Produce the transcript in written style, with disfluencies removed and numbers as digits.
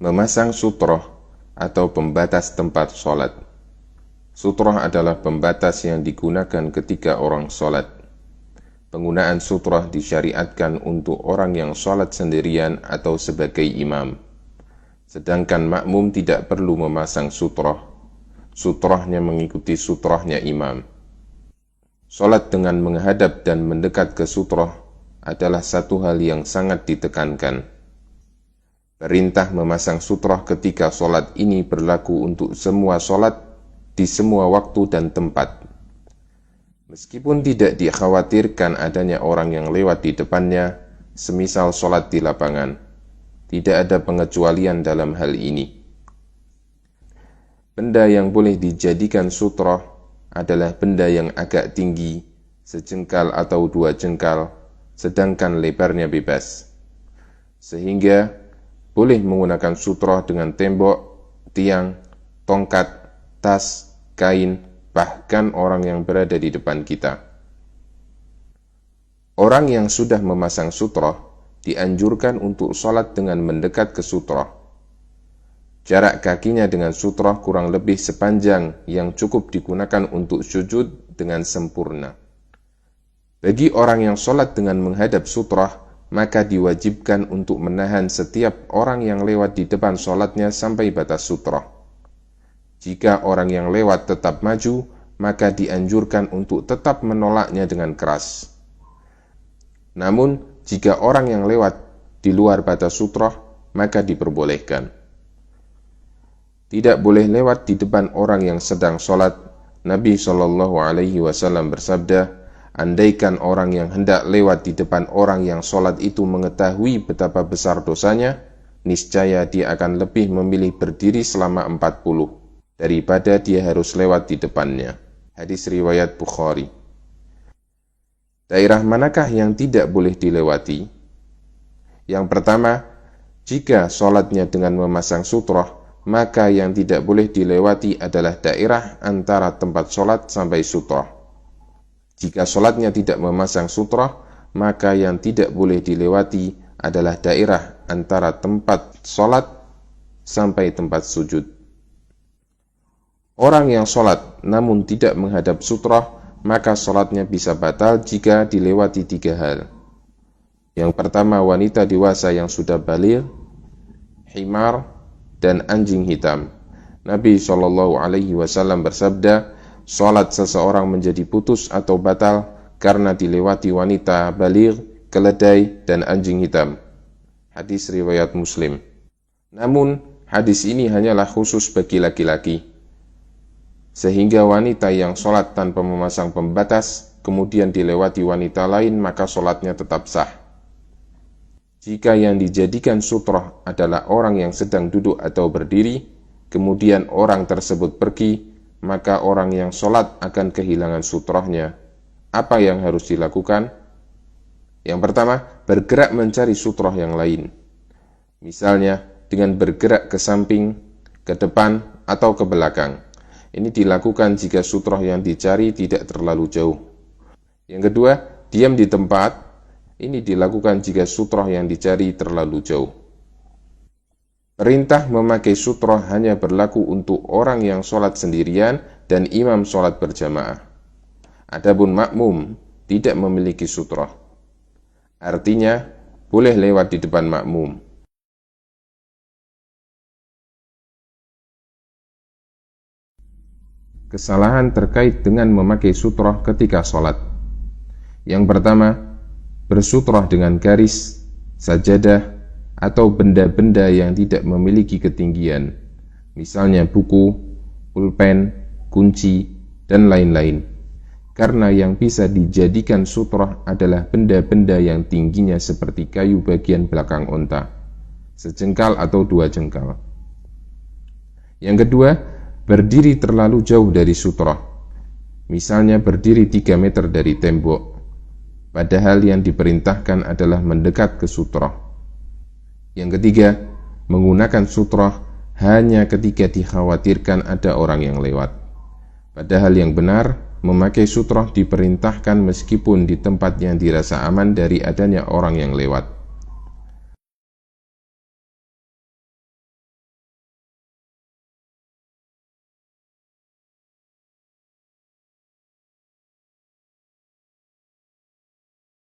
Memasang sutroh atau pembatas tempat sholat. Sutroh adalah pembatas yang digunakan ketika orang sholat. Penggunaan sutroh disyariatkan untuk orang yang sholat sendirian atau sebagai imam. Sedangkan makmum tidak perlu memasang sutroh. Sutrohnya mengikuti sutrohnya imam. Sholat dengan menghadap dan mendekat ke sutroh adalah satu hal yang sangat ditekankan. Perintah memasang sutroh ketika sholat ini berlaku untuk semua sholat di semua waktu dan tempat. Meskipun tidak dikhawatirkan adanya orang yang lewat di depannya, semisal sholat di lapangan, tidak ada pengecualian dalam hal ini. Benda yang boleh dijadikan sutroh adalah benda yang agak tinggi, sejengkal atau 2 jengkal, sedangkan lebarnya bebas. Sehingga boleh menggunakan sutroh dengan tembok, tiang, tongkat, tas, kain, bahkan orang yang berada di depan kita. Orang yang sudah memasang sutroh dianjurkan untuk sholat dengan mendekat ke sutroh. Jarak kakinya dengan sutroh kurang lebih sepanjang yang cukup digunakan untuk sujud dengan sempurna. Bagi orang yang sholat dengan menghadap sutroh, maka diwajibkan untuk menahan setiap orang yang lewat di depan sholatnya sampai batas sutroh. Jika orang yang lewat tetap maju, maka dianjurkan untuk tetap menolaknya dengan keras. Namun, jika orang yang lewat di luar batas sutroh, maka diperbolehkan. Tidak boleh lewat di depan orang yang sedang sholat. Nabi SAW bersabda, andaikan orang yang hendak lewat di depan orang yang sholat itu mengetahui betapa besar dosanya, niscaya dia akan lebih memilih berdiri selama 40 daripada dia harus lewat di depannya. Hadis riwayat Bukhari. Daerah manakah yang tidak boleh dilewati? Yang pertama, jika sholatnya dengan memasang sutroh, maka yang tidak boleh dilewati adalah daerah antara tempat sholat sampai sutroh. Jika sholatnya tidak memasang sutroh, maka yang tidak boleh dilewati adalah daerah antara tempat sholat sampai tempat sujud. Orang yang sholat namun tidak menghadap sutroh, maka sholatnya bisa batal jika dilewati 3 hal. Yang pertama, wanita dewasa yang sudah baligh, himar, dan anjing hitam. Nabi SAW bersabda, sholat seseorang menjadi putus atau batal karena dilewati wanita baligh, keledai, dan anjing hitam. Hadis riwayat Muslim. Namun, hadis ini hanyalah khusus bagi laki-laki. Sehingga wanita yang sholat tanpa memasang pembatas, kemudian dilewati wanita lain, maka sholatnya tetap sah. Jika yang dijadikan sutroh adalah orang yang sedang duduk atau berdiri, kemudian orang tersebut pergi, maka orang yang sholat akan kehilangan sutrohnya. Apa yang harus dilakukan? Yang pertama, bergerak mencari sutroh yang lain. Misalnya, dengan bergerak ke samping, ke depan, atau ke belakang. Ini dilakukan jika sutroh yang dicari tidak terlalu jauh. Yang kedua, diam di tempat. Ini dilakukan jika sutroh yang dicari terlalu jauh. Perintah memakai sutroh hanya berlaku untuk orang yang sholat sendirian dan imam sholat berjamaah. Adapun makmum tidak memiliki sutroh. Artinya, boleh lewat di depan makmum. Kesalahan terkait dengan memakai sutroh ketika sholat. Yang pertama, bersutroh dengan garis, sajadah, atau benda-benda yang tidak memiliki ketinggian, misalnya buku, pulpen, kunci, dan lain-lain. Karena yang bisa dijadikan sutroh adalah benda-benda yang tingginya seperti kayu bagian belakang unta, sejengkal atau 2 jengkal. Yang kedua, berdiri terlalu jauh dari sutroh, misalnya berdiri 3 meter dari tembok, padahal yang diperintahkan adalah mendekat ke sutroh. Yang ketiga, menggunakan sutroh hanya ketika dikhawatirkan ada orang yang lewat. Padahal yang benar, memakai sutroh diperintahkan meskipun di tempat yang dirasa aman dari adanya orang yang lewat.